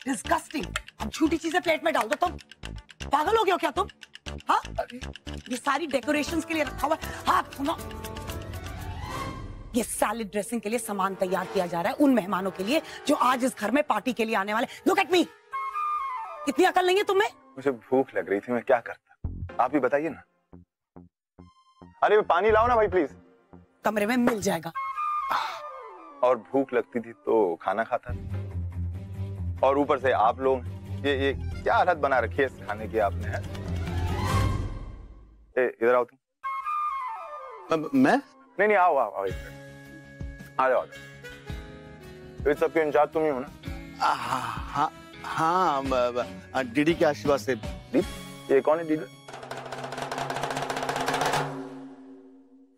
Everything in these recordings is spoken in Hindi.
डिस्गस्टिंग। अब झूठी चीजें प्लेट में डाल दो तुम। पागल हो गए हो क्या तुम? हाँ, ये सारी डेकोरेशंस के लिए रखा हुआ है। हाँ सुनो, ये सैलेड ड्रेसिंग के लिए सामान तैयार किया जा रहा है उन मेहमानों के लिए जो आज इस घर में पार्टी के लिए आने वाले। लुक एट मी, इतनी अकल नहीं है तुम्हें? मुझे भूख लग रही थी, मैं क्या करता, आप ही बताइए ना। अरे पानी लाओ ना भाई प्लीज। कमरे में मिल जाएगा। और भूख लगती थी तो खाना खाता था, और ऊपर से आप लोग ये क्या हालत बना रखी है इस खाने की आपने है? इधर आओ तुम। मैं नहीं आओ आओ आओ आ जाओ। इस सबके इंचार्ज तुम ही हो ना? हाँ हाँ, डीडी के आशीर्वाद से। ये कौन है डीडी?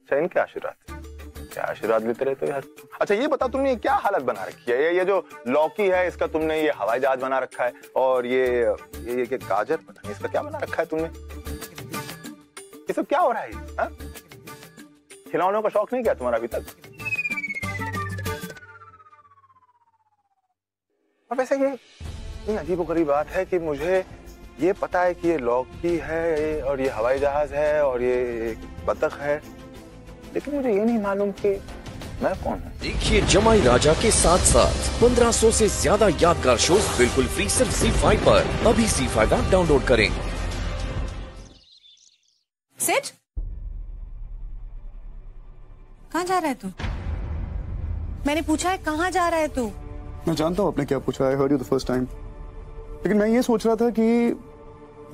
इनके आशीर्वाद से क्या आशीर्वाद लेते रहते हो यार? अच्छा ये बताओ, तुमने ये क्या हालत बना रखी है? ये जो लौकी है इसका तुमने ये हवाई जहाज बना रखा है, और ये गाजर पता नहीं इसका क्या बना रखा है तुमने। ये सब क्या हो रहा है? हा? खिलौनों का शौक नहीं क्या तुम्हारा अभी तक? और वैसे ये अजीबोगरीब बात है कि मुझे ये पता है कि ये लौकी है और ये हवाई जहाज है और ये बतख है, लेकिन मुझे ये नहीं मालूम कि मैं कौन हूँ। देखिए जमाई राजा के साथ साथ 1500 से ज्यादा यादगार शोज बिल्कुल फ्री सिर्फ ZEE5 पर। अभी ZEE5 ऐप डाउनलोड करें। सेठ, कहाँ जा रहा है तू? मैंने पूछा है कहाँ जा रहा है तू? मैं जानता हूँ आपने क्या पूछा है, heard you the first time। लेकिन मैं ये सोच रहा था कि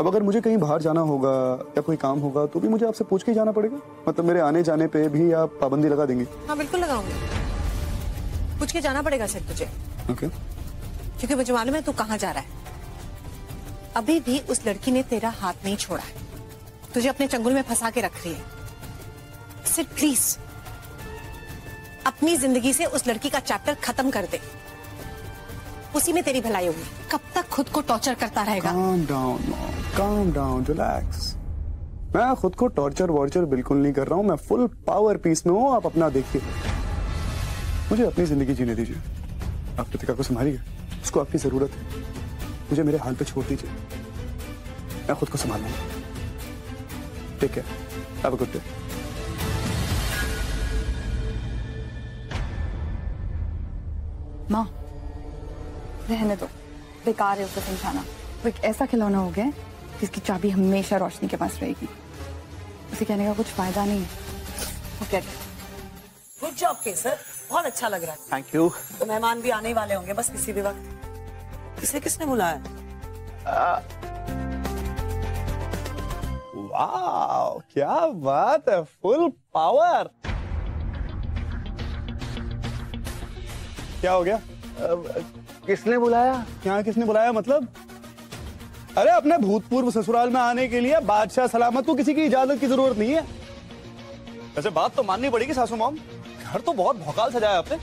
अब अगर मुझे कहीं बाहर जाना होगा या कोई काम होगा तो भी मुझे आपसे पूछ के ही जाना पड़ेगा। मतलब मेरे आने जाने पे भी आप पाबंदी लगा देंगे? हाँ बिल्कुल लगाऊंगी, पूछ के जाना पड़ेगा सेठ तुझे। ओके। क्योंकि मुझे मालूम है तू कहाँ जा रहा है। अभी भी उस लड़की ने तेरा हाथ नहीं छोड़ा है, तुझे अपने चंगुल में फंसा के रख रही है। सिर्फ प्लीज अपनी जिंदगी से उस लड़की का चैप्टर खत्म कर दे, उसी में तेरी भलाई होगी। कब तक खुद को टॉर्चर करता रहेगा? Calm down, Mom. Calm down, relax। मैं खुद को टॉर्चर वॉर्चर बिल्कुल नहीं कर रहा हूँ, मैं फुल पावर पीस में हूँ। आप अपना देखिए, मुझे अपनी जिंदगी जीने दीजिए। आप कृतिका को संभालिए, उसको आपकी जरूरत है। मुझे मेरे हाल पे छोड़ दीजिए, मैं खुद को संभालूंगा। Take care, have a good day. माँ रहने दो, बेकार है उसे समझाना। वो एक ऐसा खिलौना हो गया जिसकी चाबी हमेशा रोशनी के पास रहेगी, उसे कहने का कुछ फायदा नहीं है। गुड जॉब केसर, बहुत अच्छा लग रहा है। Thank you. तो मेहमान भी आने ही वाले होंगे बस किसी भी वक्त। इसे किसने बुलाया? वाह क्या बात है, फुल पावर। क्या हो गया? किसने बुलाया? यहाँ किसने बुलाया मतलब? अरे अपने भूतपूर्व ससुराल में आने के लिए बादशाह सलामत को किसी की इजाजत की जरूरत नहीं है। वैसे बात तो माननी पड़ेगी सासू मॉम, घर तो बहुत भौकाल सजाया आपने।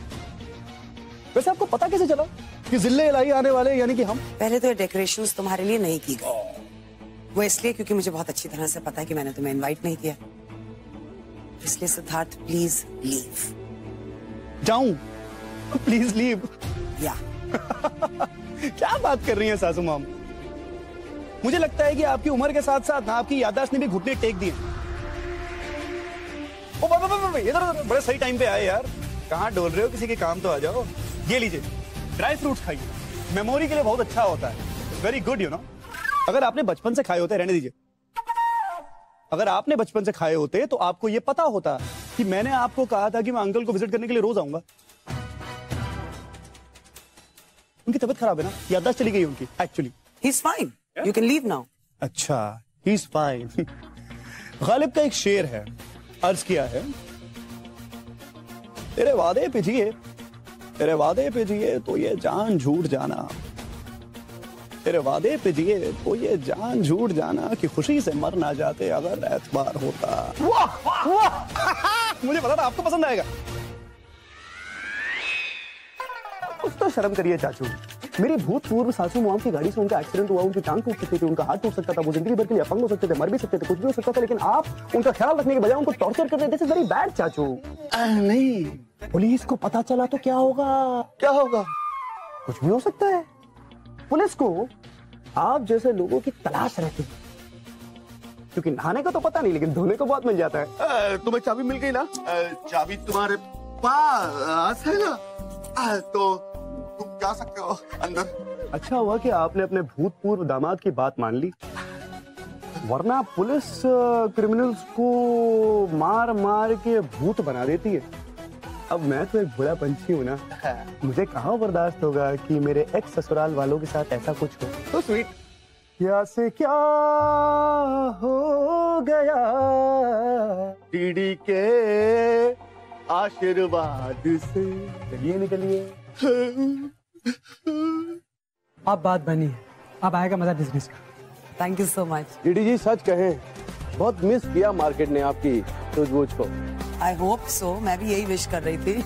वैसे आपको पता कैसे चला कि जिले इलाही आने वाले यानी कि हम? पहले तो ये डेकोरेशंस तुम्हारे लिए नहीं की गई, वो इसलिए क्योंकि मुझे बहुत अच्छी तरह से पता है कि मैंने तुम्हें इनवाइट नहीं किया। इसलिए सिद्धार्थ प्लीज लीव। जाऊं? Please leave? या क्या बात कर रही हैं सासू मॉम? मुझे लगता है कि आपकी उम्र के साथ साथ ना आपकी याददाश्त ने भी घुटने टेक दिए। ओ इधर बड़े सही टाइम पे आए यार। कहाँ डोल रहे हो, किसी के काम तो आ जाओ। ये लीजिए ड्राई फ्रूट्स खाइए, मेमोरी के लिए बहुत अच्छा होता है। Very good you know. अगर आपने बचपन से खाए होते, रहने दीजिए, अगर आपने बचपन से खाए होते तो आपको ये पता होता कि मैंने आपको कहा था कि मैं अंकल को विजिट करने के लिए रोज आऊंगा। उनकी तबीयत खराब है ना, याददाश्त चली गई उनकी actually. He is fine, you can leave now. अच्छा, ही इज फाइन। गालिब का एक शेर है, अर्ज किया है, तेरे वादे पे जिए, तेरे वादे पे जिए तो ये जान झूठ जाना, तेरे वादे पे जिए तो ये जान झूठ जाना कि खुशी से मर ना जाते अगर एतबार होता। वाह वाह मुझे पता था आपको पसंद आएगा। कुछ तो शर्म करिए चाचू। मेरी भूतपूर्व सासू मॉम की गाड़ी से उनका एक्सीडेंट हुआ, उनकी टांग टूट सकती थी, उनका हाथ टूट सकता था, वो जिंदगी भर के लिए अपंग हो सकते थे, मर भी सकते थे, कुछ भी हो सकता था, लेकिन आप उनका ख्याल रखने के बजाय उनको टॉर्चर कर रहे थे। दिस इज वेरी बैड चाचू। नहीं, पुलिस को पता चला तो क्या होगा? क्या होगा? कुछ भी हो सकता है। पुलिस को आप जैसे लोगों की तलाश रहती है, क्योंकि नहाने का तो पता नहीं लेकिन धोने को बहुत मिल जाता है। तुम्हें चाबी मिल गई ना? चाबी तुम्हारे पास है ना? तो तुम जा सकते हो अंदर। अच्छा हुआ कि आपने अपने भूतपूर्व दामाद की बात मान ली, वरना पुलिस क्रिमिनल्स को मार मार के भूत बना देती है। अब मैं तो एक बुरा पंछी हूँ ना, मुझे कहाँ बर्दाश्त होगा कि मेरे एक्स ससुराल वालों के साथ ऐसा कुछ हो। तो स्वीट, क्या से क्या हो गया डीडी के आशीर्वाद से। चलिए निकलिए। अब बात बनी है, अब आएगा मजा बिजनेस का। Thank you so much. डीडी जी सच कहें, बहुत मिस किया मार्केट ने आपकी सूझबूझ को। आई होप सो, मैं भी यही विश कर रही थी।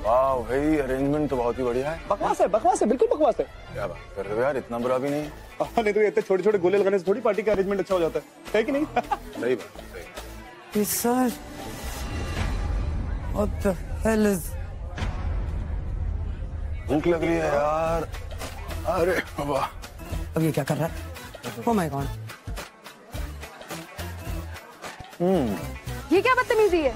वाह भाई, अरेंजमेंट तो बहुत ही बढ़िया है। बकवास है, बकवास है, बिल्कुल बकवास है। क्या बात कर रहे हो यार, इतना बुरा भी नहीं। नहीं तो इतने छोटे छोटे गोले लगाने से थोड़ी पार्टी का अरेंजमेंट अच्छा हो जाता है कि नहीं? सही बात, सही। Sir, what the hell is? भूख लग रही है यार। अरे बाबा, अब ये क्या कर रहा है? Oh my God. ये क्या बदतमीजी है?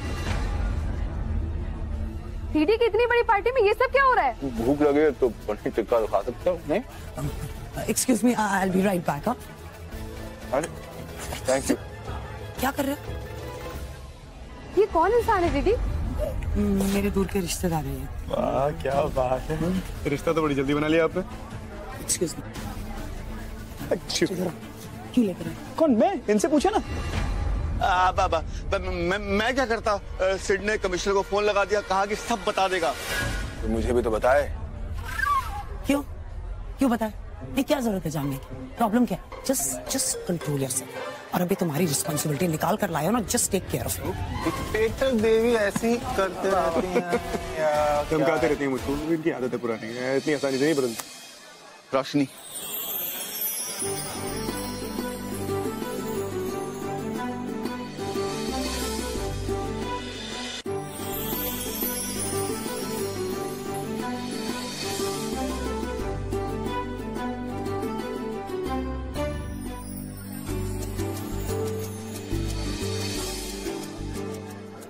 डीडी की इतनी बड़ी पार्टी में ये सब क्या हो रहा है? भूख लगे तो पनीर टिक्का तो खा सकते हो, नहीं? Excuse me, I'll be right back. अरे, थैंक यू। क्या कर रहे हो? ये कौन इंसान है दीदी? मेरे दूर के रिश्तेदार हैं। वाह क्या बात है, रिश्ता तो बड़ी जल्दी बना लिया आपने। Excuse me. क्यों लेकर आए? कौन? मैं? इनसे पूछा ना। बाबा, मैं क्या करता? सिड ने कमिश्नर को फोन लगा दिया, कहा कि सब बता देगा। तो मुझे भी तो बताए। क्यों? क्यों बताए? ये क्या जरूरत है जानने की? प्रॉब्लम क्या है? Just control yourself. और अभी तुम्हारी रिस्पॉन्सिबिलिटी निकाल कर लाए हो ना, just take care of it. Dictator देवी ऐसे ही करते रहती हैं। धमकाते रहती है मुझको, इनकी आदत है पुरानी, इतनी आसानी से नहीं बदलती। रोशनी,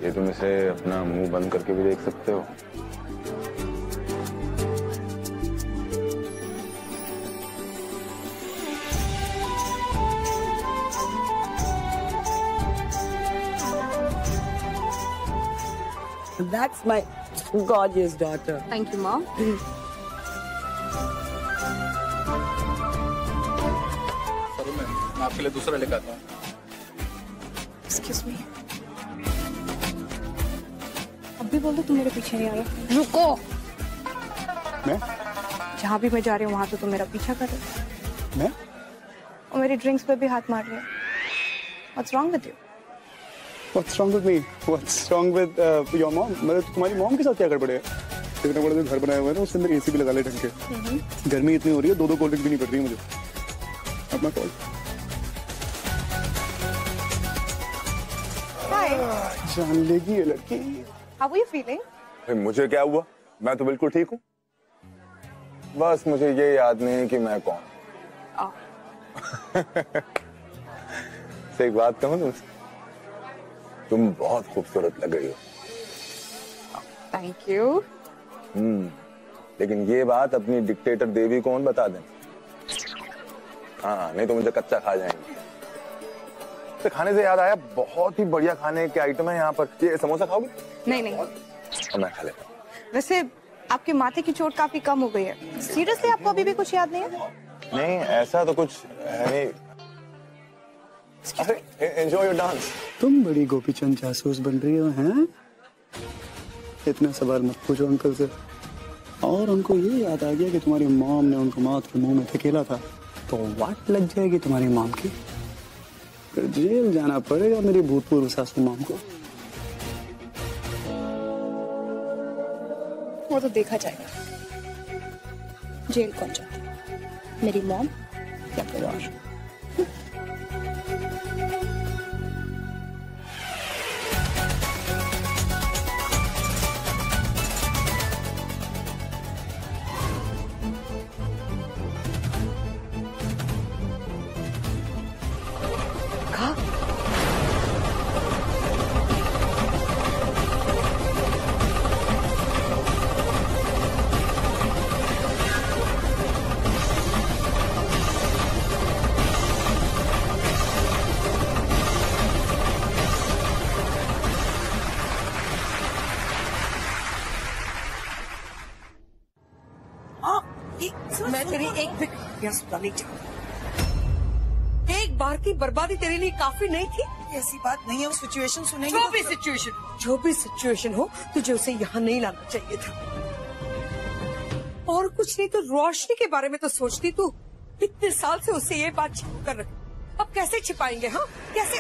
ये तुम इसे अपना मुंह बंद करके भी देख सकते हो। That's my gorgeous daughter. Thank you mom. मैं आपके लिए दूसरा लेकर आता हूँ। Excuse me. अब भी बोल दो तुम मेरे पीछे नहीं आ रहे। रुको। मैं? जहाँ भी मैं जा रही हूँ वहाँ तो तुम मेरा पीछा कर रहे हो। मैं? और मेरी ड्रिंक्स पे भी हाथ मार रहे हो। What's wrong with you? What's wrong with me? What's wrong with your mom? मतलब तुम्हारी मॉम के साथ क्या गड़बड़ है? इतना बड़ा जो घर बनाया हुआ है ना, उसके अंदर एसी भी लगा ले ढंग के। गर्मी इतनी हो रही है, दो कोल्ड ड्रिंक भी नहीं पड़ रही मुझे। अपना कॉल। Hi. जान लेगी ये लड़की। How are you feeling? मुझे क्या हुआ? मैं तो बिल्कुल ठीक हूँ। बस मुझे ये याद नहीं है कि मैं कौन। एक बात कहूँ तुमसे, तुम बहुत खूबसूरत लग रही हो। Thank you. लेकिन ये बात अपनी डिक्टेटर देवी को बता दें। हाँ, नहीं तो मुझे कच्चा खा जाएंगे। तो खाने से याद आया, बहुत ही बढ़िया खाने के आइटम है यहाँ पर। ये समोसा खाओगे? नहीं। और मैं खा लेता हूँ। वैसे आपके माथे की चोट काफी कम हो गई है। सीरियसली आपको अभी भी कुछ याद नहीं है? नहीं, ऐसा तो कुछ है नहीं। Enjoy your dance. तुम बड़ी गोपीचंद जासूस बन रही हो, हैं? इतना सवाल मत पूछो अंकल से। और उनको ये याद आ गया कि तुम्हारी मॉम ने उनको मौत के मुंह में धकेला था, तो वाट लग जाएगी तुम्हारी मॉम की। फिर जेल जाना पड़ेगा मेरी भूतपूर्व सासू मॉम को। वो तो देखा जाएगा। जेल कौन जाता है, मेरी मॉम या कोई और? मैं तेरी एक भी सुना नहीं चाहती। एक बार की बर्बादी तेरे लिए काफी नहीं थी? ऐसी बात नहीं है, वो सिचुएशन सुनेंगे। जो भी सिचुएशन हो, तुझे उसे यहाँ नहीं लाना चाहिए था। और कुछ नहीं तो रोशनी के बारे में तो सोचती तू। इतने साल से उससे ये बात छिपा कर रखी, अब कैसे छिपाएंगे? हाँ कैसे?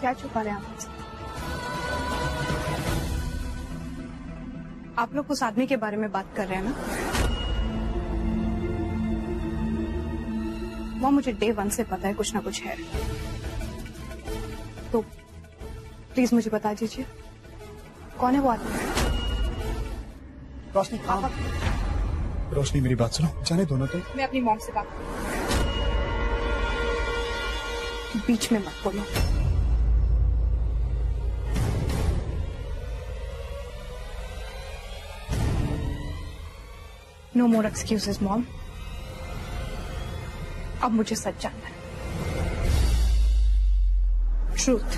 क्या छुपा रहे हैं आप? आप लोग उस आदमी के बारे में बात कर रहे हैं ना? वो मुझे डे 1 से पता है कुछ ना कुछ है, तो प्लीज मुझे बता दीजिए कौन है वो आदमी? रोशनी, रोशनी मेरी बात सुनो, जाने दो ना तुम। मैं अपनी मॉम से बात करूं, बीच में मत बोलो। No more excuses, Mom. अब मुझे सच जानना है। Truth.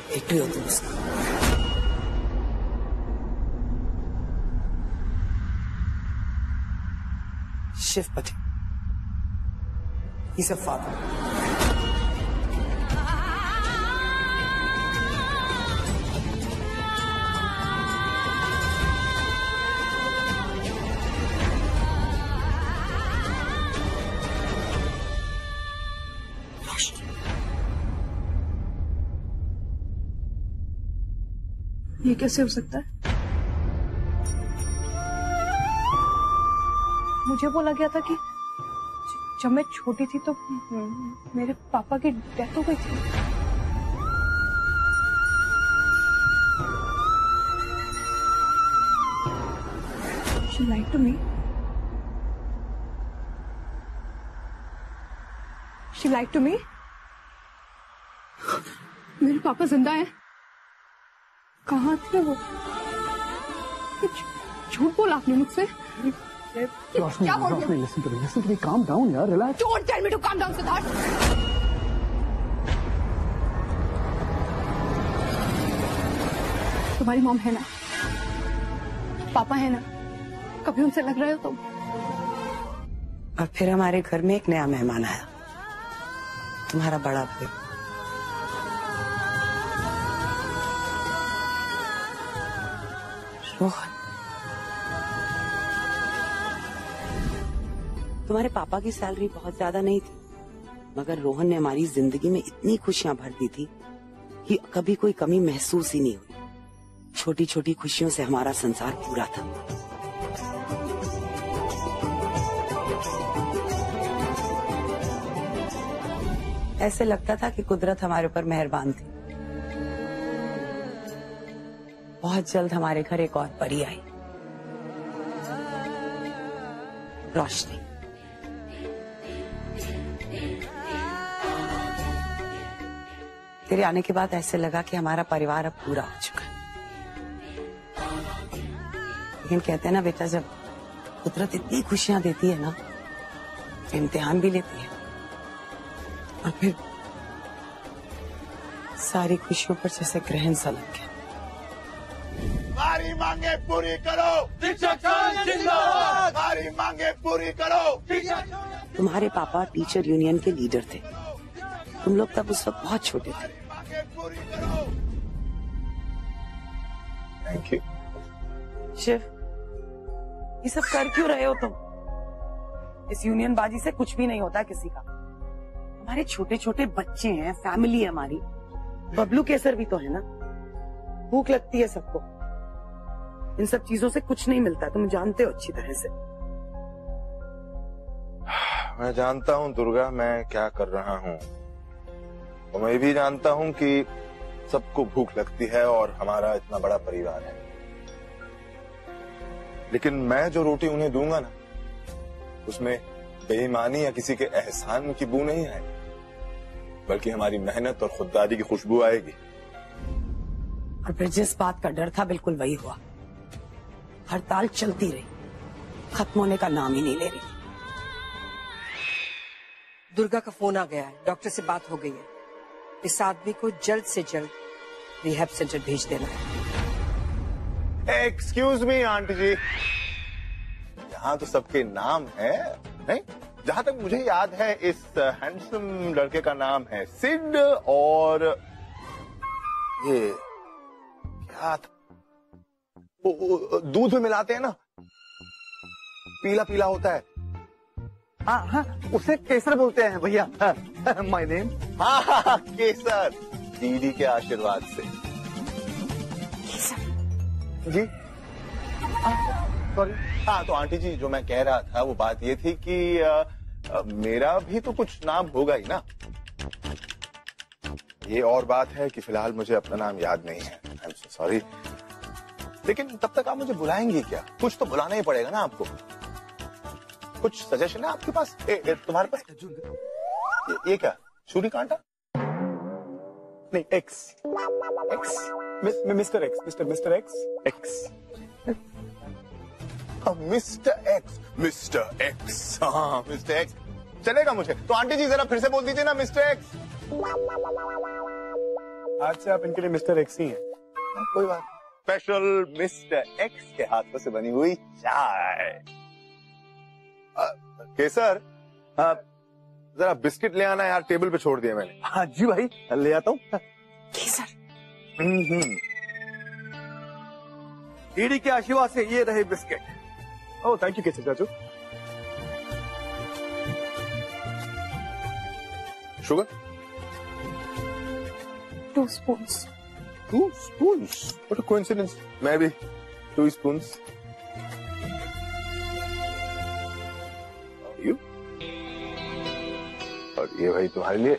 बेटी हो तुम उसका। Shivpati. He's a father. ये कैसे हो सकता है? मुझे बोला गया था कि जब मैं छोटी थी तो मेरे पापा की डेथ हो गई थी। She lied to me. She lied to me. मेरे पापा जिंदा हैं? कहाँ थे वो? झूठ बोला आपने मुझसे? रोशनी, रोशनी, listen to me, calm down यार, relax. Don't tell me to calm down, Siddharth. तुम्हारी मॉम है ना, पापा है ना, कभी उनसे लग रहे हो तुम? और फिर हमारे घर में एक नया मेहमान आया, तुम्हारा बड़ा भाई। रोहन। तुम्हारे पापा की सैलरी बहुत ज्यादा नहीं थी, मगर रोहन ने हमारी जिंदगी में इतनी खुशियां भर दी थी कि कभी कोई कमी महसूस ही नहीं हुई। छोटी छोटी खुशियों से हमारा संसार पूरा था। ऐसे लगता था कि कुदरत हमारे ऊपर मेहरबान थी। बहुत जल्द हमारे घर एक और परी आई, रोशनी। तेरे आने के बाद ऐसे लगा कि हमारा परिवार अब पूरा हो चुका है। लेकिन कहते हैं ना बेटा, जब कुदरत इतनी खुशियां देती है ना, तो इम्तिहान भी लेती है, और फिर सारी खुशियों पर जैसे ग्रहण सा लग गया। हमारी मांगे पूरी करो, शिक्षक जिंदाबाद। हमारी मांगे पूरी करो। तुम्हारे पापा टीचर यूनियन के लीडर थे, तुम लोग तब उस वक्त बहुत छोटे थे। Thank you. शिव, ये सब कर क्यों रहे हो तुम? इस यूनियन बाजी से कुछ भी नहीं होता किसी का। हमारे छोटे छोटे बच्चे हैं, फैमिली है हमारी। बबलू केसर भी तो है ना। भूख लगती है सबको, इन सब चीजों से कुछ नहीं मिलता, तुम जानते हो अच्छी तरह से। मैं जानता हूँ दुर्गा, मैं क्या कर रहा हूँ। और मैं भी जानता हूँ कि सबको भूख लगती है और हमारा इतना बड़ा परिवार है, लेकिन मैं जो रोटी उन्हें दूंगा ना, उसमें बेईमानी या किसी के एहसान की बू नहीं आएगी, बल्कि हमारी मेहनत और खुददारी की खुशबू आएगी। और फिर जिस बात का डर था बिल्कुल वही हुआ। हड़ताल चलती रही, खत्म होने का नाम ही नहीं ले रही। दुर्गा का फोन आ गया है, डॉक्टर से बात हो गई है। इस आदमी को जल्द से जल्द रिहैब सेंटर भेज देना है। एक्सक्यूज मी आंटी जी, यहाँ तो सबके नाम है, नहीं? जहां तक मुझे याद है इस हैंडसम लड़के का नाम है सिड, और ये क्या था? वो दूध में मिलाते हैं ना, पीला पीला होता है। हाँ, उसे केसर बोलते हैं भैया। My name. हाँ, केसर, दीदी के आशीर्वाद से। जी सॉरी। हाँ, तो आंटी जी जो मैं कह रहा था वो बात ये थी कि मेरा भी तो कुछ नाम होगा ही ना। ये और बात है कि फिलहाल मुझे अपना नाम याद नहीं है, आई एम सो सॉरी। लेकिन तब तक आप मुझे बुलाएंगी क्या? कुछ तो बुलाना ही पड़ेगा ना आपको। कुछ सजेशन है आपके पास? तुम्हारे पास ये क्या, छुरी कांटा? नहीं, x mister x, mister x. Mister x, हाँ मिस्टर एक्स चलेगा मुझे। तो आंटी जी जरा फिर से बोल दीजिए ना, मिस्टर एक्स। आज से आप इनके लिए मिस्टर एक्स ही हैं। कोई बात। स्पेशल मिस्टर एक्स के हाथों से बनी हुई चाय। केसर, जरा बिस्किट ले आना यार, टेबल पे छोड़ दिया मैंने। हाँ जी भाई, ले आता हूँ। केसर। ईडी के आशीर्वाद से ये रहे बिस्किट। ओह थैंक यू केसर चाचू। Sugar? 2 spoons. 2 spoons? What a coincidence. मैं भी 2 spoons. और you? और ये भाई तुम्हारे लिए।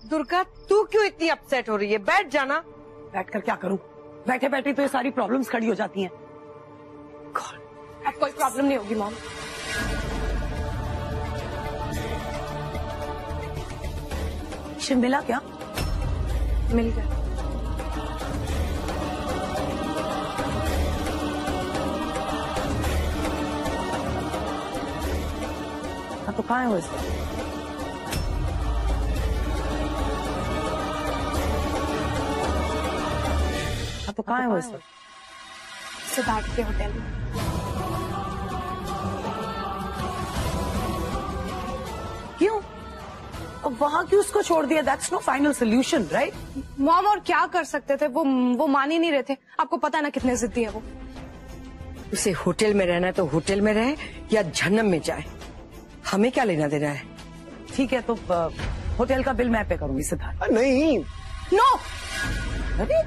दुर्गा तू क्यों इतनी अपसेट हो रही है? बैठ जाना। बैठ कर क्या करूं? बैठे बैठे तो ये सारी प्रॉब्लम्स खड़ी हो जाती हैं। अब कोई प्रॉब्लम नहीं होगी मॉम। मिला क्या? मिल गया। हाँ तो कहाँ है वो इसका? हाँ तो कहाँ है वो इसका? सिद्धार्थ के होटल में। क्यों? अब वहां क्यों उसको छोड़ दिया? That's no final solution, right? Mom और क्या कर सकते थे? वो मान ही नहीं रहे थे। आपको पता है ना कितने जिद्दी है वो। उसे होटल में रहना है तो होटल में रहे या जहन्नम में जाए, हमें क्या लेना देना है। ठीक है, तो होटल का बिल मैं पे करूंगी सिद्धार्थ। नहीं। नो। अरे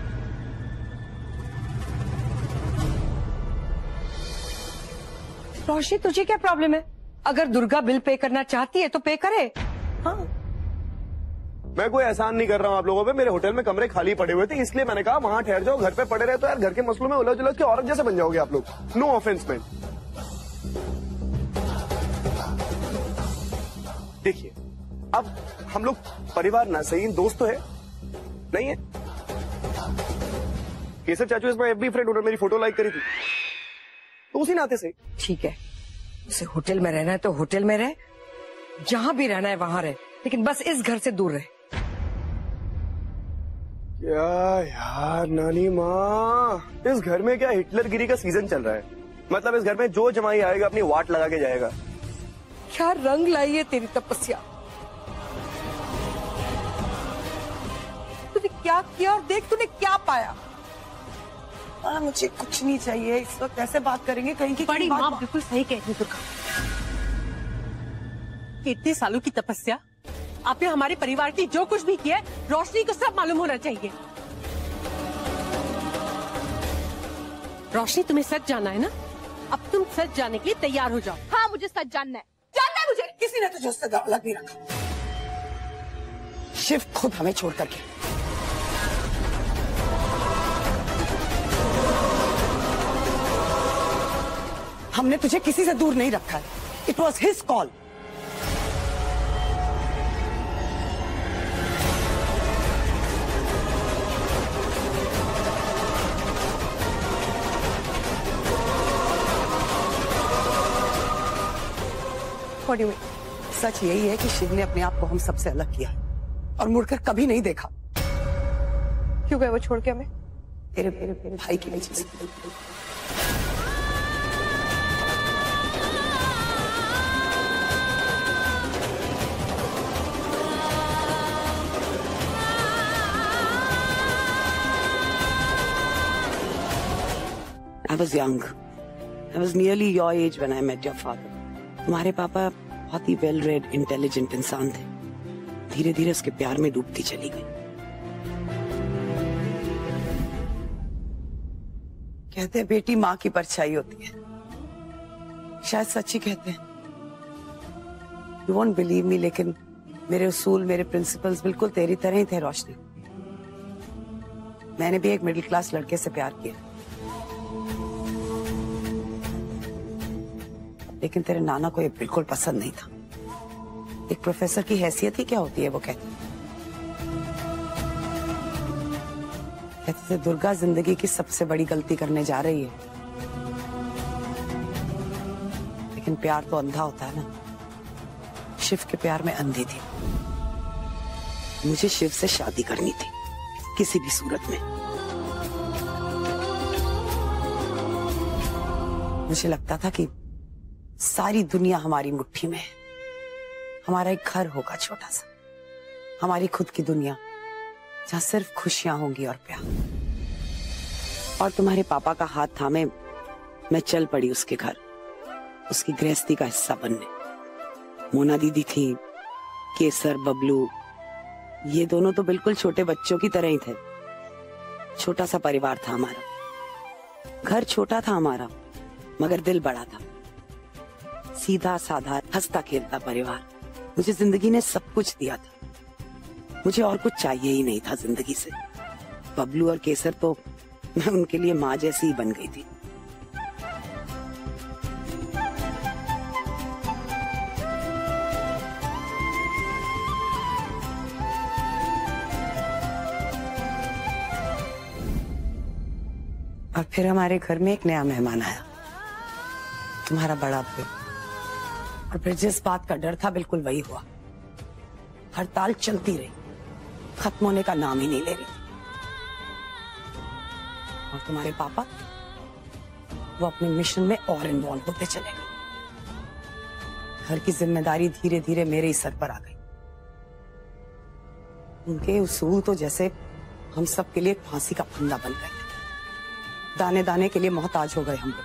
रोशनी तुझे क्या प्रॉब्लम है? अगर दुर्गा बिल पे करना चाहती है तो पे करे। हाँ, मैं कोई एहसान नहीं कर रहा हूँ आप लोगों पे। मेरे होटल में कमरे खाली पड़े हुए थे, इसलिए मैंने कहा वहां ठहर जाओ। घर पे पड़े रहे तो यार घर के मसलों में उलझ उलझ के औरत जैसे बन जाओगे आप लोग। No offence man. देखिए, अब हम लोग परिवार ना सही, दोस्त तो है नहीं है। केसर चाचू इज माय एफबी फ्रेंड, उन्होंने मेरी फोटो लाइक करी थी तो उसी नाते से। ठीक है, उसे होटल में रहना है तो होटल में रहे, जहां भी रहना है वहां रहे, लेकिन बस इस घर से दूर रहे। क्या यार नानी माँ, इस घर में क्या हिटलरगिरी का सीजन चल रहा है? मतलब इस घर में जो जमाई आएगा अपनी वाट लगा के जाएगा। क्या रंग लाई है तेरी तपस्या। तूने क्या किया और देख तूने क्या पाया। मुझे कुछ नहीं चाहिए इस वक्त। ऐसे बात करेंगे कहीं की बड़ी माँ बिल्कुल सही कहती है दुर्गा। इतने सालों की तपस्या, आपने हमारे परिवार की जो कुछ भी किया रोशनी को सब मालूम होना चाहिए। रोशनी, तुम्हें सच जानना है ना? अब तुम सच जानने के लिए तैयार हो जाओ। हाँ, मुझे सच जानना है मुझे। किसी ने तुझे उससे अलग नहीं रखा, शिव खुद हमें छोड़ करके। हमने तुझे किसी से दूर नहीं रखा है। It was his call. सच यही है कि शिव ने अपने आप को हम सबसे अलग किया और मुड़कर कभी नहीं देखा। क्यों गए वो छोड़ के हमें? तेरे भाई की वजह से। I was young. I was nearly your age when I met your father. तुम्हारे पापा बहुत ही वेल रेड, इंटेलिजेंट इंसान थे। धीरे धीरे उसके प्यार में डूबती चली गई। कहते हैं बेटी माँ की परछाई होती है, शायद सच्ची कहते हैं। You won't believe me, लेकिन मेरे उसूल, मेरे प्रिंसिपल्स बिल्कुल तेरी तरह ही थे रोशनी। मैंने भी एक मिडिल क्लास लड़के से प्यार किया, लेकिन तेरे नाना को ये बिल्कुल पसंद नहीं था। एक प्रोफेसर की हैसियत ही क्या होती है वो कहते थे दुर्गा जिंदगी की सबसे बड़ी गलती करने जा रही है। लेकिन प्यार तो अंधा होता है ना। शिव के प्यार में अंधी थी। मुझे शिव से शादी करनी थी किसी भी सूरत में। मुझे लगता था कि सारी दुनिया हमारी मुट्ठी में है। हमारा एक घर होगा छोटा सा, हमारी खुद की दुनिया, जहां सिर्फ खुशियां होंगी और प्यार। और तुम्हारे पापा का हाथ थामे मैं चल पड़ी उसके घर, उसकी गृहस्थी का हिस्सा बनने। मोना दीदी थी, केसर, बबलू, ये दोनों तो बिल्कुल छोटे बच्चों की तरह ही थे। छोटा सा परिवार था हमारा। घर छोटा था हमारा, मगर दिल बड़ा था। सीधा साधा, हंसता खेलता परिवार। मुझे जिंदगी ने सब कुछ दिया था, मुझे और कुछ चाहिए ही नहीं था जिंदगी से। बबलू और केसर तो मैं उनके लिए माँ जैसी ही बन गई थी। और फिर हमारे घर में एक नया मेहमान आया, तुम्हारा बड़ा भाई। और फिर जिस बात का डर था बिल्कुल वही हुआ। हड़ताल चलती रही, खत्म होने का नाम ही नहीं ले रही। और तुम्हारे पापा, वो अपने मिशन में और इन्वॉल्व होते चले गए। घर की जिम्मेदारी धीरे धीरे मेरे ही सर पर आ गई। उनके उसूल तो जैसे हम सब के लिए फांसी का फंदा बन गए। दाने दाने के लिए मोहताज हो गए हम लोग।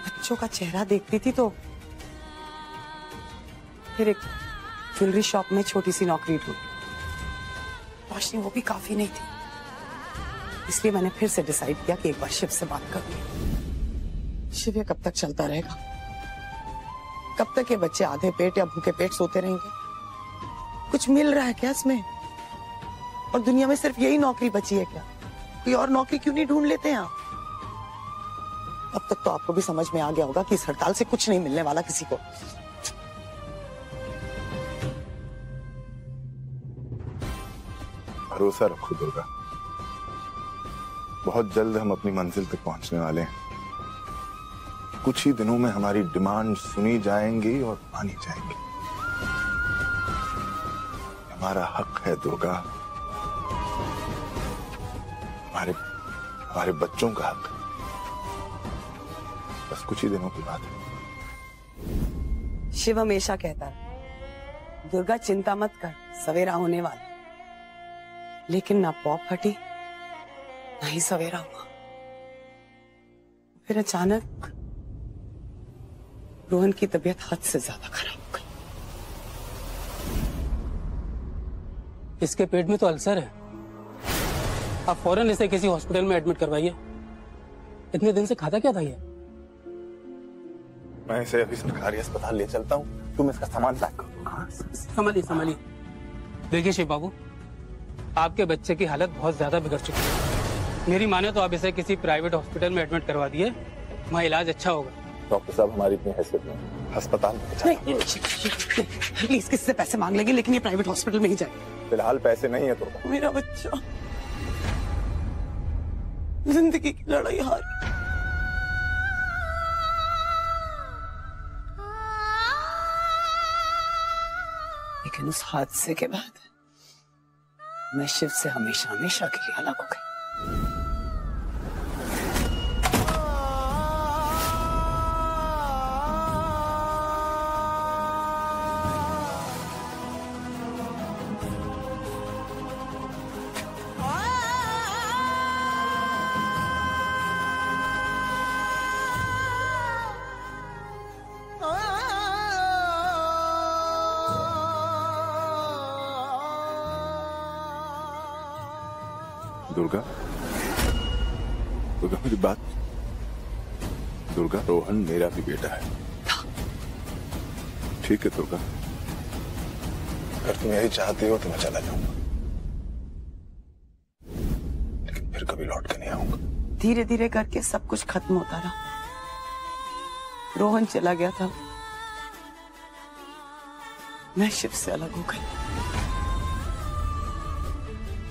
बच्चों का चेहरा देखती थी तो फिर एक ज्वेलरी शॉप में छोटी सी नौकरी ढूंढी। रोशनी वो भी काफी नहीं थी, इसलिए मैंने फिर से डिसाइड किया कि एक बार शिव से बात करूं। शिव ये कब तक चलता रहेगा? कब तक ये बच्चे आधे पेट या भूखे पेट सोते रहेंगे? कुछ मिल रहा है क्या इसमें? और दुनिया में सिर्फ यही नौकरी बची है क्या? कोई और नौकरी क्यों नहीं ढूंढ लेते हैं आप? अब तक तो आपको भी समझ में आ गया होगा कि इस हड़ताल से कुछ नहीं मिलने वाला किसी को। भरोसा रखो दुर्गा, बहुत जल्द हम अपनी मंजिल तक पहुंचने वाले हैं। कुछ ही दिनों में हमारी डिमांड सुनी जाएंगी और मानी जाएंगी। हमारा हक है दुर्गा, हमारे बच्चों का हक। बस कुछ ही दिनों की बात है। शिव हमेशा कहता है, दुर्गा चिंता मत कर, सवेरा होने वाला। लेकिन ना पौ फटी ना ही सवेरा हुआ। फिर अचानक रोहन की तबीयत हद से ज्यादा खराब हो गई। इसके पेट में तो अल्सर है, आप फौरन इसे किसी हॉस्पिटल में एडमिट करवाइए। इतने दिन से खाता क्या था ये? मैं इसे अभी सरकारी अस्पताल ले चलता हूँ, तुम इसका सामान पैक करो। संभालिए। देखिए शिव बाबू, आपके बच्चे की हालत बहुत ज्यादा बिगड़ चुकी है। मेरी माने तो आप इसे किसी प्राइवेट हॉस्पिटल में एडमिट करवा दिए, वहाँ इलाज अच्छा होगा। डॉक्टर साहब हमारी इतनी हैसियत नहीं, अस्पताल में प्लीज किससे पैसे मांग लेंगे, लेकिन ये प्राइवेट हॉस्पिटल में ही जाए। फिलहाल पैसे नहीं है तो मेरा बच्चा जिंदगी की लड़ाई हार, लेकिन उस हादसे के बाद मैं शिव से हमेशा हमेशा के लिए अलग हो गई। दुर्गा, मेरी बात। दुर्गा, रोहन मेरा भी बेटा है। ठीक है दुर्गा, अगर तुम यही चाहती हो तो मैं चला जाऊंगा, लेकिन फिर कभी लौट के नहीं आऊंगा। धीरे धीरे करके सब कुछ खत्म होता रहा। रोहन चला गया था, मैं शिव से अलग हो गई,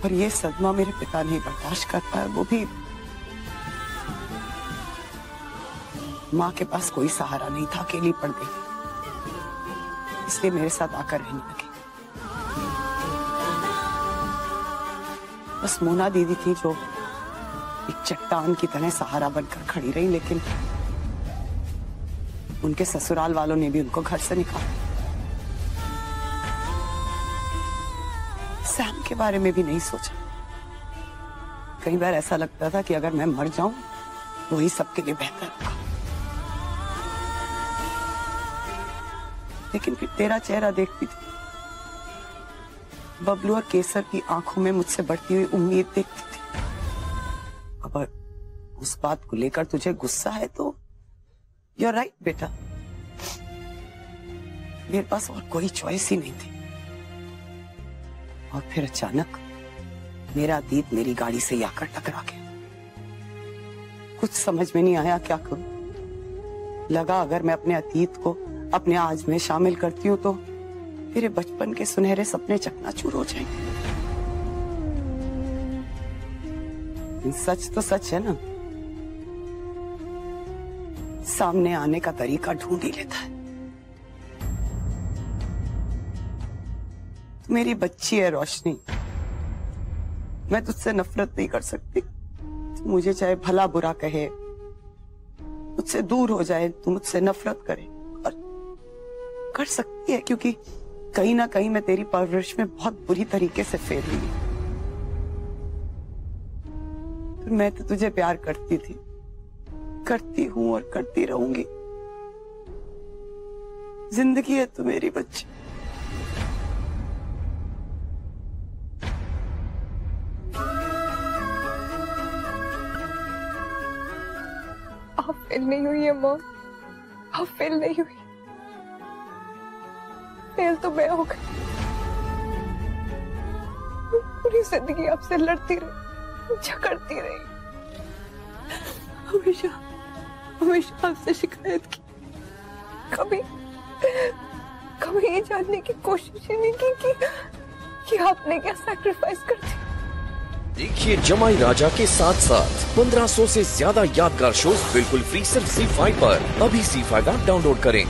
और ये सदमा मेरे पिता नहीं बर्दाश्त कर पाया। वो भी माँ के पास कोई सहारा नहीं था, अकेली पड़ गई, इसलिए मेरे साथ आकर रहने लगी। बस मोना दीदी थी जो एक चट्टान की तरह सहारा बनकर खड़ी रही, लेकिन उनके ससुराल वालों ने भी उनको घर से निकाला। सैम के बारे में भी नहीं सोचा। कई बार ऐसा लगता था कि अगर मैं मर जाऊं तो ही सबके लिए बेहतर होगा, लेकिन फिर तेरा चेहरा देखती थी, बबलू और केसर की आंखों में मुझसे बढ़ती हुई उम्मीद देखती थी। अब उस बात को लेकर तुझे गुस्सा है तो यू आर राइट बेटा, मेरे पास और कोई चॉइस ही नहीं थी। और फिर अचानक मेरा अतीत मेरी गाड़ी से आकर टकरा गया। कुछ समझ में नहीं आया क्या करूं। लगा अगर मैं अपने अतीत को अपने आज में शामिल करती हूं तो मेरे बचपन के सुनहरे सपने चकनाचूर हो जाएंगे। सच तो सच है ना, सामने आने का तरीका ढूंढ ही लेता है। मेरी बच्ची है रोशनी, मैं तुझसे नफरत नहीं कर सकती। तू मुझे चाहे भला बुरा कहे, मुझसे दूर हो जाए, तू मुझसे नफरत करे, और कर सकती है, क्योंकि कहीं ना कहीं मैं तेरी परवरिश में बहुत बुरी तरीके से फेल हुई। मैं तो तुझे प्यार करती थी, करती हूं और करती रहूंगी। जिंदगी है तू मेरी बच्ची। आप फेल नहीं हुई है माँ, आप फेल नहीं हुई, फेल तो मैं हो गई। पूरी जिंदगी आपसे लड़ती रही, झगड़ती रही, हमेशा हमेशा आपसे शिकायत की, कभी कभी ये जानने की कोशिश ही नहीं की कि आपने क्या सैक्रिफाइस कर दी। देखिए जमाई राजा के साथ साथ 1500 से ज्यादा यादगार शोज बिल्कुल फ्री सिर्फ ZEE5 पर। अभी ZEE5 ऐप डाउनलोड करें।